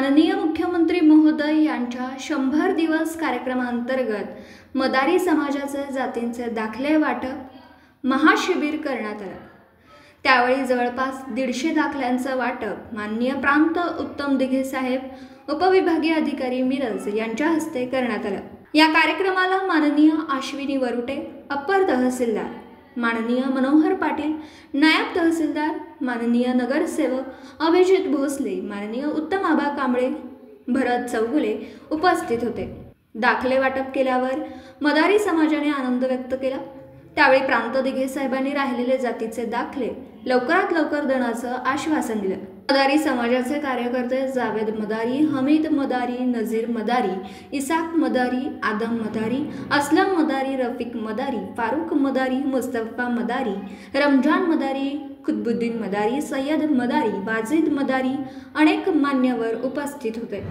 माननीय मुख्यमंत्री महोदय यांच्या 100 दिवस कार्यक्रमांतर्गत मदारी समाजाचे जातींचे दाखले वाटप महाशिबिर करण्यात आले। त्यावेळी जवळपास 150 दाखल्यांचे वाटप माननीय प्रांत उत्तम दिघे साहेब उपविभागीय अधिकारी मिरज यांच्या हस्ते करण्यात आले। या कार्यक्रमाला माननीय अश्विनी वरुटे अप्पर तहसीलदार, माननीय मनोहर पाटील नायब तहसीलदार, माननीय नगरसेवक अभिजित भोसले, माननीय उत्तम आबा कांबळे, भरत चौगुले उपस्थित होते। दाखले वाटप केल्यावर मदारी समाजाने आनंद व्यक्त केला। त्यावेळी प्रांत दिघे साहेबांनी राहिलेले जातीचे दाखले लवकरात लवकर देण्याचं आश्वासन दिलं। मदारी समाजाचे कार्यकर्ते जावेद मदारी, हमीद मदारी, नजीर मदारी, इसाक मदारी, आदम मदारी, असलम मदारी, रफिक मदारी, फारूक मदारी, मुस्तफा मदारी, रमजान मदारी, कुतुबुद्दीन मदारी, सय्यद मदारी, बाजिद मदारी अनेक मान्यवर उपस्थित होते।